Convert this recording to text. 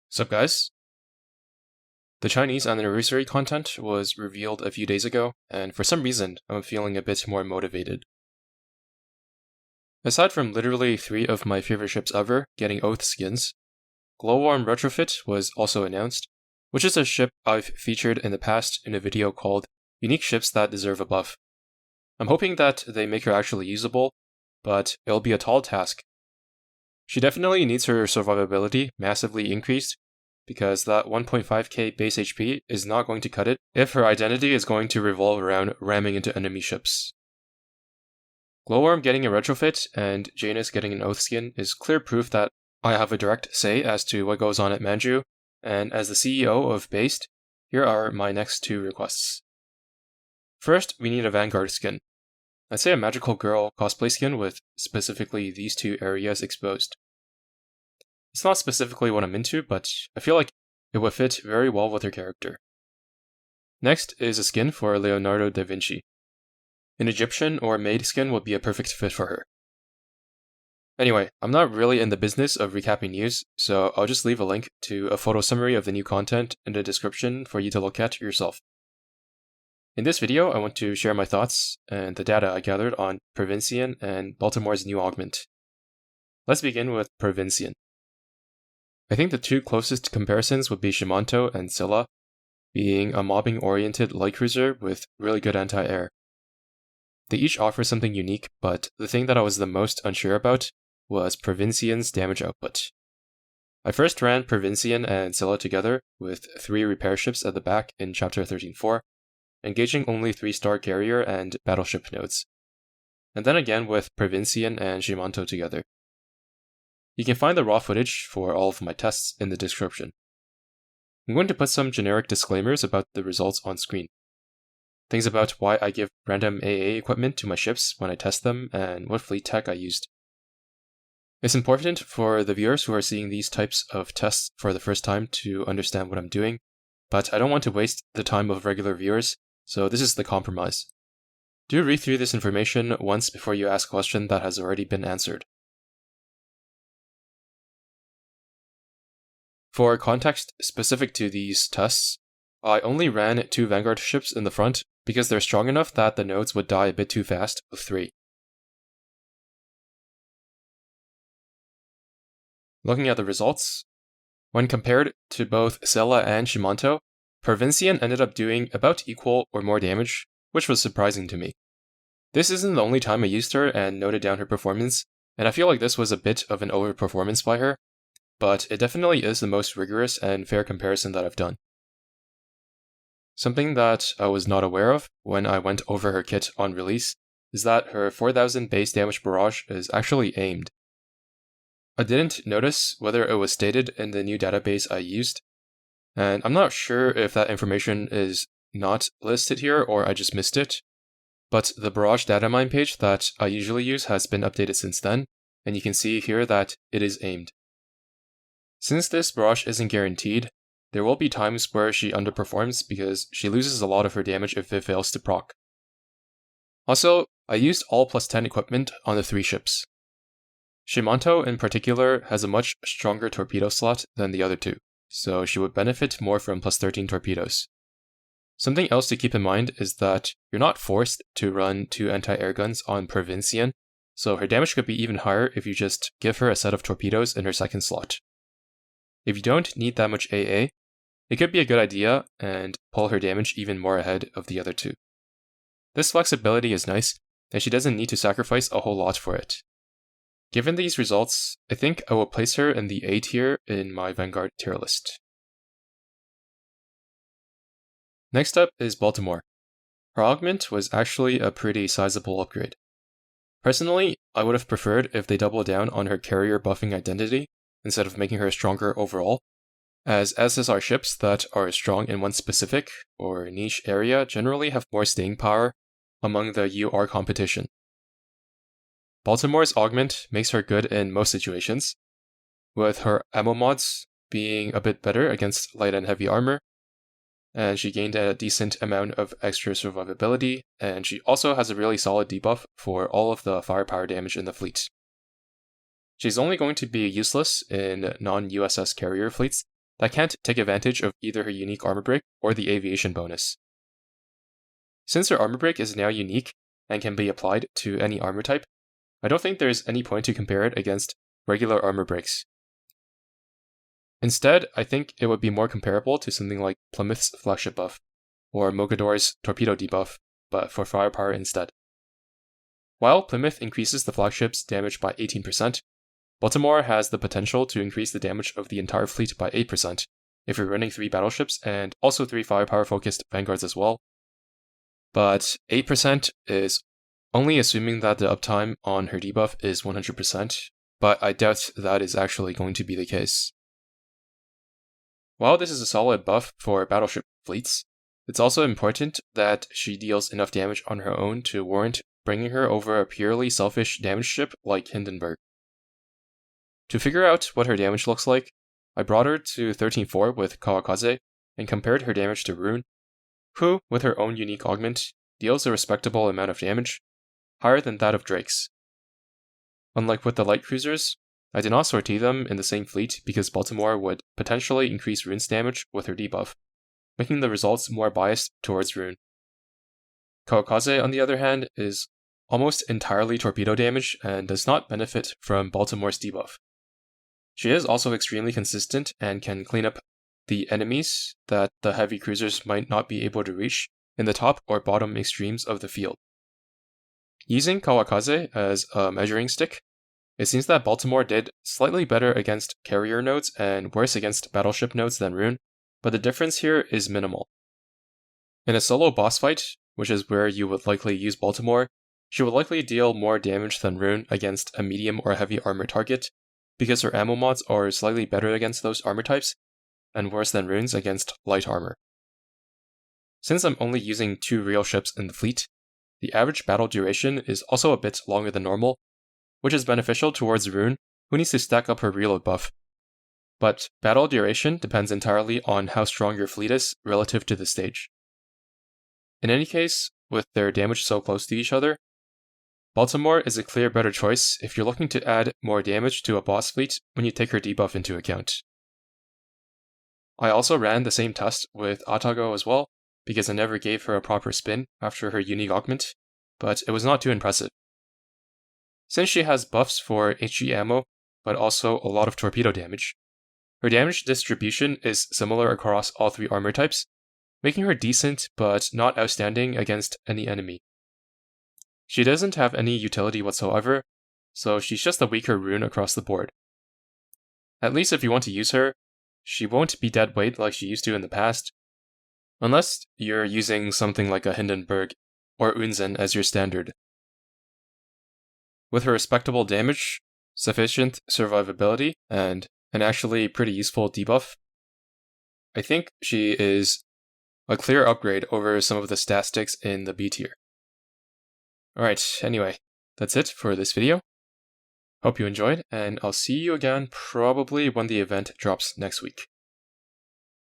Sup guys? The Chinese anniversary content was revealed a few days ago, and for some reason, I'm feeling a bit more motivated. Aside from literally 3 of my favorite ships ever getting Oath skins, Glowworm Retrofit was also announced, which is a ship I've featured in the past in a video called Unique Ships That Deserve a Buff. I'm hoping that they make her actually usable, but it'll be a tall task. She definitely needs her survivability massively increased, because that 1.5k base HP is not going to cut it if her identity is going to revolve around ramming into enemy ships. Glowworm getting a retrofit and Janus getting an Oath skin is clear proof that I have a direct say as to what goes on at Manju, and as the CEO of Based, here are my next 2 requests. First, we need a Vanguard skin. I'd say a magical girl cosplay skin with specifically these 2 areas exposed. It's not specifically what I'm into, but I feel like it would fit very well with her character. Next is a skin for Leonardo da Vinci. An Egyptian or maid skin would be a perfect fit for her. Anyway, I'm not really in the business of recapping news, so I'll just leave a link to a photo summary of the new content in the description for you to look at yourself. In this video, I want to share my thoughts and the data I gathered on Provincien and Baltimore's new Augment. Let's begin with Provincien. I think the 2 closest comparisons would be Shimanto and Scylla, being a mobbing-oriented light cruiser with really good anti-air. They each offer something unique, but the thing that I was the most unsure about was Provincien's damage output. I first ran Provincien and Scylla together with 3 repair ships at the back in Chapter 13.4, engaging only 3-star carrier and battleship nodes, and then again with Provincien and Shimanto together. You can find the raw footage for all of my tests in the description. I'm going to put some generic disclaimers about the results on screen. Things about why I give random AA equipment to my ships when I test them and what fleet tech I used. It's important for the viewers who are seeing these types of tests for the first time to understand what I'm doing, but I don't want to waste the time of regular viewers, so this is the compromise. Do read through this information once before you ask a question that has already been answered. For context specific to these tests, I only ran 2 Vanguard ships in the front because they're strong enough that the nodes would die a bit too fast with 3. Looking at the results, when compared to both Scylla and Shimanto, Provincien ended up doing about equal or more damage, which was surprising to me. This isn't the only time I used her and noted down her performance, and I feel like this was a bit of an overperformance by her, but it definitely is the most rigorous and fair comparison that I've done. Something that I was not aware of when I went over her kit on release is that her 4000 base damage barrage is actually aimed. I didn't notice whether it was stated in the new database I used, and I'm not sure if that information is not listed here or I just missed it, but the Barrage Datamine page that I usually use has been updated since then, and you can see here that it is aimed. Since this barrage isn't guaranteed, there will be times where she underperforms because she loses a lot of her damage if it fails to proc. Also, I used all +10 equipment on the 3 ships. Shimanto in particular has a much stronger torpedo slot than the other 2, so she would benefit more from +13 torpedoes. Something else to keep in mind is that you're not forced to run 2 anti-air guns on Provincien, so her damage could be even higher if you just give her a set of torpedoes in her second slot. If you don't need that much AA, it could be a good idea and pull her damage even more ahead of the other 2. This flexibility is nice, and she doesn't need to sacrifice a whole lot for it. Given these results, I think I will place her in the A tier in my Vanguard tier list. Next up is Baltimore. Her augment was actually a pretty sizable upgrade. Personally, I would have preferred if they doubled down on her carrier buffing identity instead of making her stronger overall, as SSR ships that are strong in one specific or niche area generally have more staying power among the UR competition. Baltimore's augment makes her good in most situations, with her ammo mods being a bit better against light and heavy armor, and she gained a decent amount of extra survivability, and she also has a really solid debuff for all of the firepower damage in the fleet. She's only going to be useless in non-USS carrier fleets, that can't take advantage of either her unique armor break or the aviation bonus. Since her armor break is now unique and can be applied to any armor type, I don't think there's any point to compare it against regular armor breaks. Instead, I think it would be more comparable to something like Plymouth's flagship buff, or Mogador's torpedo debuff, but for firepower instead. While Plymouth increases the flagship's damage by 18%, Baltimore has the potential to increase the damage of the entire fleet by 8% if you're running 3 battleships and also 3 firepower-focused vanguards as well. But 8% is only assuming that the uptime on her debuff is 100%, but I doubt that is actually going to be the case. While this is a solid buff for battleship fleets, it's also important that she deals enough damage on her own to warrant bringing her over a purely selfish damage ship like Hindenburg. To figure out what her damage looks like, I brought her to 13-4 with Kawakaze and compared her damage to Rune, who, with her own unique augment, deals a respectable amount of damage, higher than that of Drake's. Unlike with the light cruisers, I did not sortie them in the same fleet because Baltimore would potentially increase Rune's damage with her debuff, making the results more biased towards Rune. Kawakaze, on the other hand, is almost entirely torpedo damage and does not benefit from Baltimore's debuff. She is also extremely consistent and can clean up the enemies that the heavy cruisers might not be able to reach in the top or bottom extremes of the field. Using Kawakaze as a measuring stick, it seems that Baltimore did slightly better against carrier nodes and worse against battleship nodes than Rune, but the difference here is minimal. In a solo boss fight, which is where you would likely use Baltimore, she would likely deal more damage than Rune against a medium or heavy armor target, because her ammo mods are slightly better against those armor types, and worse than Rune's against light armor. Since I'm only using 2 real ships in the fleet, the average battle duration is also a bit longer than normal, which is beneficial towards Rune, who needs to stack up her reload buff. But battle duration depends entirely on how strong your fleet is relative to the stage. In any case, with their damage so close to each other, Baltimore is a clear better choice if you're looking to add more damage to a boss fleet when you take her debuff into account. I also ran the same test with Atago as well, because I never gave her a proper spin after her unique augment, but it was not too impressive. Since she has buffs for HE ammo, but also a lot of torpedo damage, her damage distribution is similar across all 3 armor types, making her decent but not outstanding against any enemy. She doesn't have any utility whatsoever, so she's just a weaker Rune across the board. At least if you want to use her, she won't be dead weight like she used to in the past, unless you're using something like a Hindenburg or Unzen as your standard. With her respectable damage, sufficient survivability, and an actually pretty useful debuff, I think she is a clear upgrade over some of the stat sticks in the B tier. Alright, anyway, that's it for this video. Hope you enjoyed, and I'll see you again probably when the event drops next week.